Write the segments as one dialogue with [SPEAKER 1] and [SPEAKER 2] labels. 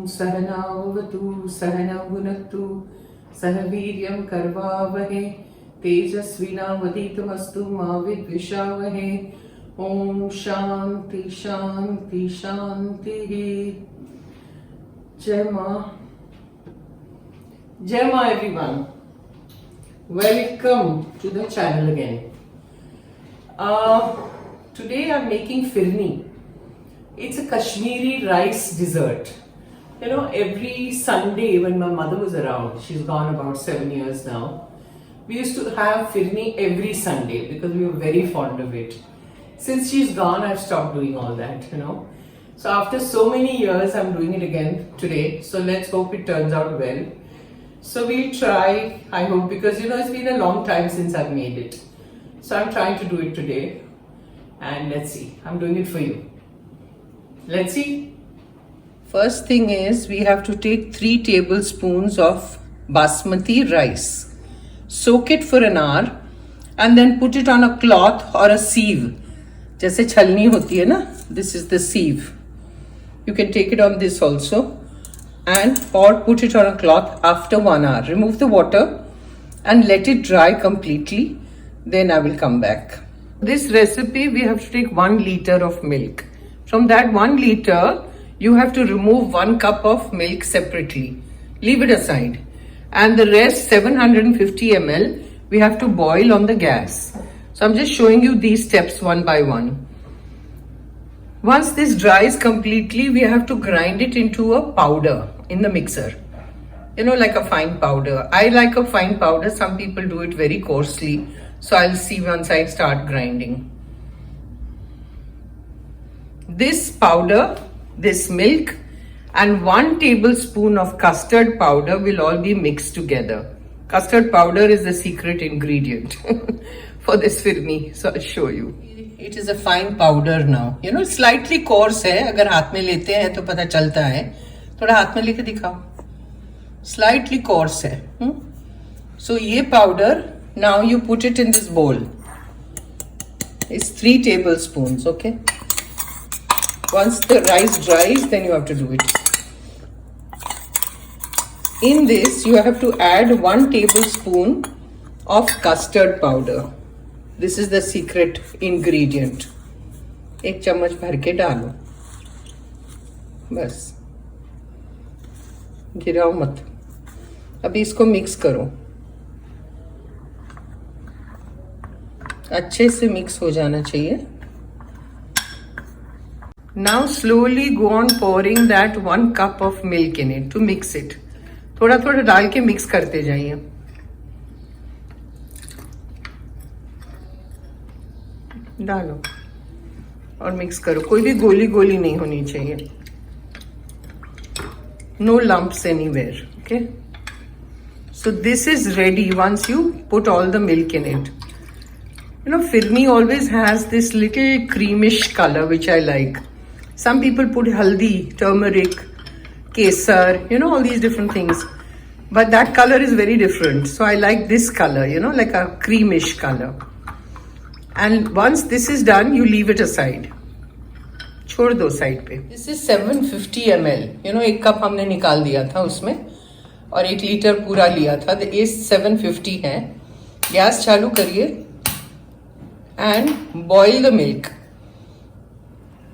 [SPEAKER 1] सहनावतु सहनौ भुनक्तु सह वीर्यं करवावहे तेजस्विनावधीतमस्तु मा विद्विषावहे। ओम शांति शांति शांति। जय मां everyone. Welcome to the channel again. Today I'm making Firni. It's a Kashmiri rice dessert. You know, every Sunday when my mother was around, she's gone about 7 years now, we used to have Firni every Sunday because we were very fond of it. Since she's gone, I've stopped doing all that, you know. So after so many years, I'm doing it again today. So let's hope it turns out well. So we'll try, I hope, because you know, it's been a long time since I've made it. So I'm trying to do it today. And let's see, I'm doing it for you. Let's see. First thing is we have to take 3 tablespoons of basmati rice. Soak it for an hour and then put it on a cloth or a sieve. जैसे छलनी होती है ना, this is the sieve. You can take it on this also and or put it on a cloth after 1 hour. Remove the water and let it dry completely. Then I will come back. This recipe we have to take 1 liter of milk. From that 1 liter, you have to remove 1 cup of milk separately. Leave it aside. And the rest, 750 ml, we have to boil on the gas. So I'm just showing you these steps one by one. Once this dries completely, we have to grind it into a powder in the mixer. You know, like a fine powder. I like a fine powder. Some people do it very coarsely. So I'll see once I start grinding. This powder, this milk and 1 tablespoon of custard powder will all be mixed together. Custard powder is the secret ingredient for this firni. So I'll show you. It is a fine powder now. You know, slightly coarse है. अगर हाथ में लेते हैं तो पता चलता है. थोड़ा हाथ में लेके दिखाओ. Slightly coarse है. So ये powder, now you put it in this bowl. It's 3 tablespoons, okay? Once the rice dries, then you have to do it. In this, you have to add 1 tablespoon of custard powder. This is the secret ingredient. 1 चम्मच भर के डालो. बस. गिराओ मत. अभी इसको mix करो. अच्छे से मिक्स हो जाना चाहिए. Now slowly go on pouring that 1 cup of milk in it to mix it. थोड़ा थोड़ा डाल के मिक्स करते जाइए. डालो और मिक्स करो. कोई भी गोली गोली नहीं होनी चाहिए. No lumps anywhere. Okay. So this is ready once you put all the milk in it. You know, Firni always has this little creamish color which I like. Some people put haldi, turmeric, kesar, you know, all these different things. But that color is very different. So I like this color, you know, like a creamish color. And once this is done, you leave it aside. छोड़ दो side पे. This is 750 ml. You know, 1 cup हमने निकाल दिया था उसमें और 1 litre पूरा लिया था. ये 750 है. गैस चालू करिए and boil the milk.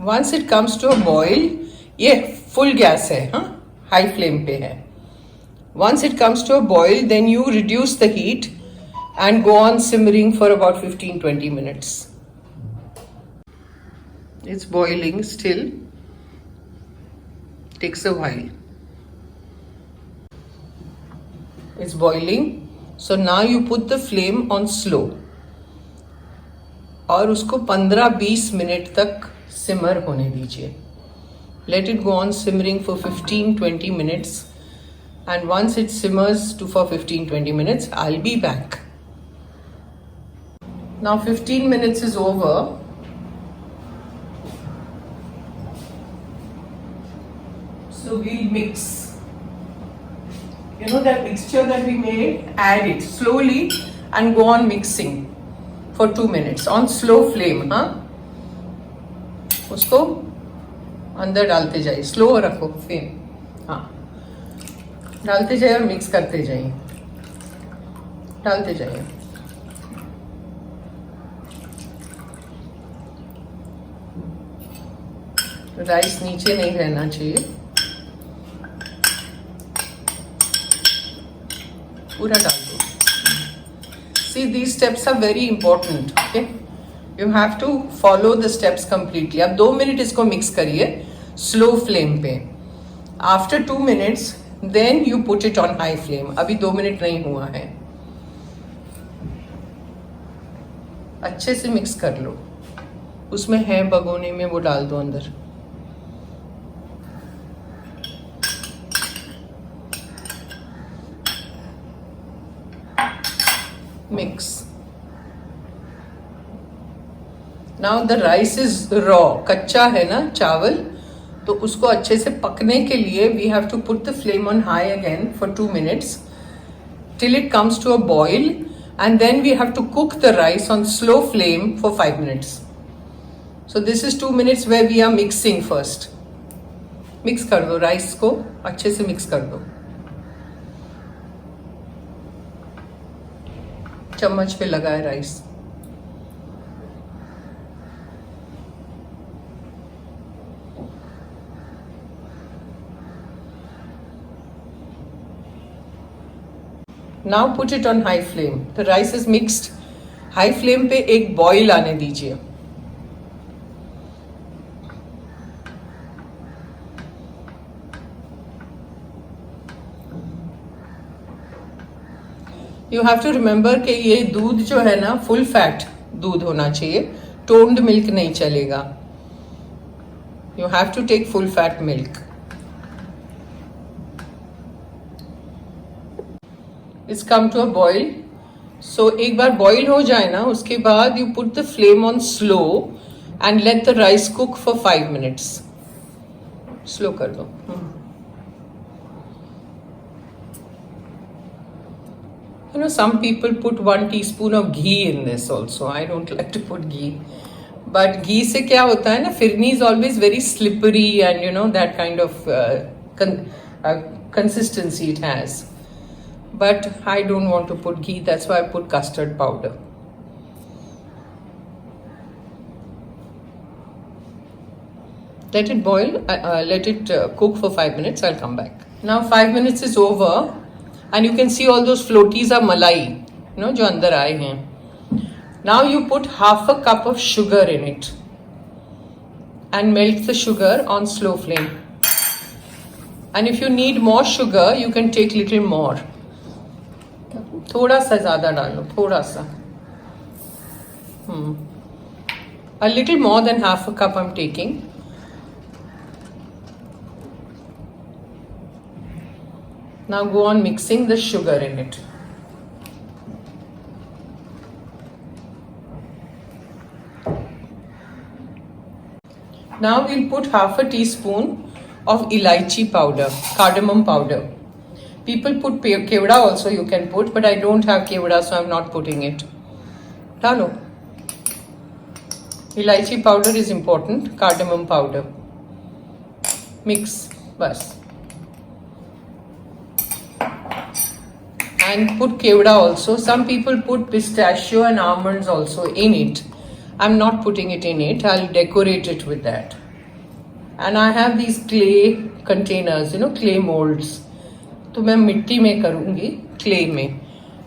[SPEAKER 1] Once it comes to a boil, ये full gas है, हाँ, high flame पे है. Once it comes to a boil, then you reduce the heat and go on simmering for about 15-20 minutes. It's boiling still. Takes a while. It's boiling. So now you put the flame on slow. और उसको 15-20 minute तक simmer होने दीजिए. Let it go on simmering for 15-20 minutes. And once it simmers for 15-20 minutes, I'll be back. Now 15 minutes is over. So we'll mix. You know that mixture that we made? Add it slowly and go on mixing for 2 minutes on slow flame. उसको अंदर डालते जाइए. Slow रखो flame. हाँ, डालते जाइए और mix करते जाइए, डालते जाइए। राइस नीचे नहीं रहना चाहिए, पूरा डाल दो। See, these steps are very important. Okay, you have to follow the steps completely. अब 2 मिनट इसको मिक्स करिए स्लो फ्लेम पे। After 2 minutes, then you put it on high flame. अभी 2 मिनट नहीं हुआ है, अच्छे से मिक्स कर लो। उसमें है भगोने में, वो डाल दो अंदर। Mix. Now the rice is raw, कच्चा है ना चावल, तो उसको अच्छे से पकने के लिए we have to put the flame on high again for 2 minutes till it comes to a boil, and then we have to cook the rice on slow flame for 5 minutes. So this is 2 minutes where we are mixing first. Mix कर दो, rice को अच्छे से mix कर दो। चम्मच पे लगाए rice. Now put it on high flame. The rice is mixed. High flame पे एक बॉईल आने दीजिए। You have to remember कि ये दूध जो है ना फुल फैट दूध होना चाहिए, टोन्ड मिल्क नहीं चलेगा। You have to take full fat milk. It's come to a boil. So एक बार बॉईल हो जाए ना, उसके बाद you put the flame on slow and let the rice cook for 5 minutes. Slow कर दो। You know, some people put 1 teaspoon of ghee in this also. I don't like to put ghee. But ghee से क्या होता है ना, Firni is always very slippery and you know that kind of consistency it has. But I don't want to put ghee, that's why I put custard powder. Let it boil, let it cook for 5 minutes, I'll come back. Now 5 minutes is over and you can see all those floaties are malai, you know, जो अंदर आए हैं. Now you put half a cup of sugar in it and melt the sugar on slow flame. And if you need more sugar, you can take little more. थोड़ा सा ज़्यादा डालो, थोड़ा सा। A little more than half a cup I'm taking. Now go on mixing the sugar in it. Now we'll put half a teaspoon of elaichi powder, cardamom powder. People put kewada also, you can put, but I don't have kewada, so I'm not putting it. Dalo. Elaichi powder is important, cardamom powder. Mix, bas. And put kewada also. Some people put pistachio and almonds also in it. I'm not putting it in it. I'll decorate it with that. And I have these clay containers, you know, clay molds. तो मैं मिट्टी में करूँगी, clay में.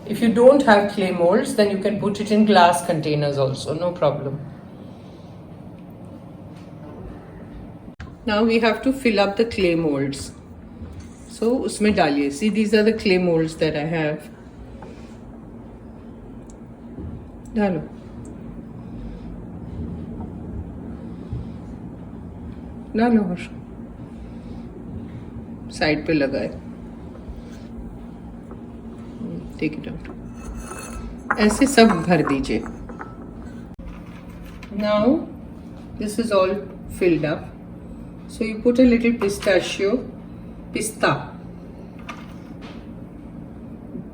[SPEAKER 1] If you don't have clay molds, then you can put it in glass containers also, no problem. Now we have to fill up the clay molds. So उसमें डालिए. See, these are the clay molds that I have. डालो. डालो और side पे लगाए. Take it out. ऐसे सब भर दीजिए. Now this is all filled up. So you put a little pista.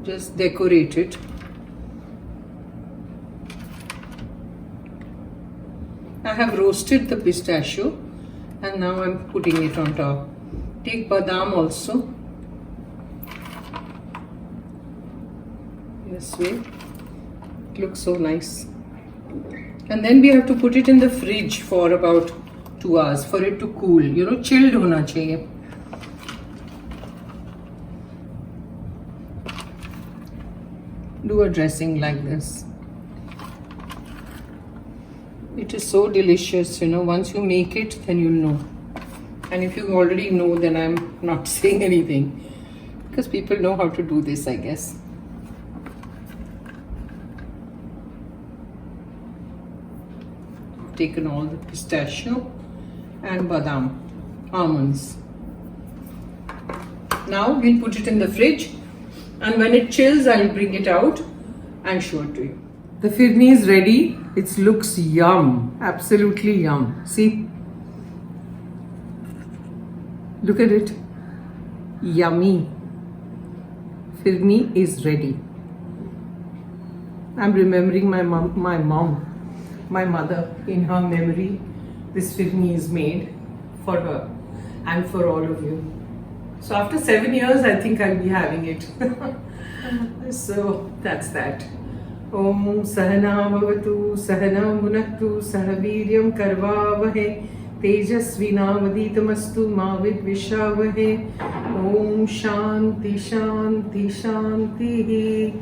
[SPEAKER 1] Just decorate it. I have roasted the pistachio and now I'm putting it on top. take badam also. This way. It looks so nice. And then we have to put it in the fridge for about 2 hours for it to cool. You know, chilled hona chahiye. Do a dressing like this. It is so delicious, you know. Once you make it, then you'll know. And if you already know, then I'm not saying anything, because people know how to do this, I guess. I've taken all the pistachio and badam, almonds. Now we'll put it in the fridge, and when it chills, I'll bring it out and show it to you. The firni is ready. It looks yum, absolutely yum. See? Look at it. Yummy. Firni is ready. I'm remembering my mother, in her memory. This firni is made for her and for all of you. So after 7 years, I think I'll be having it. So that's that. Om Sahana Bhavatu Sahana Bhunaktu Sahaviryam Karvavahe Tejasvinavaditamastu Ma Vidvishavahe. Om Shanti Shanti Shanti.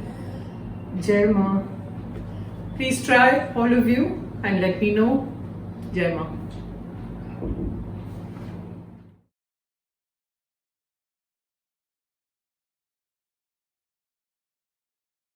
[SPEAKER 1] Jai Ma. Please try, all of you, and let me know. Jai Ma.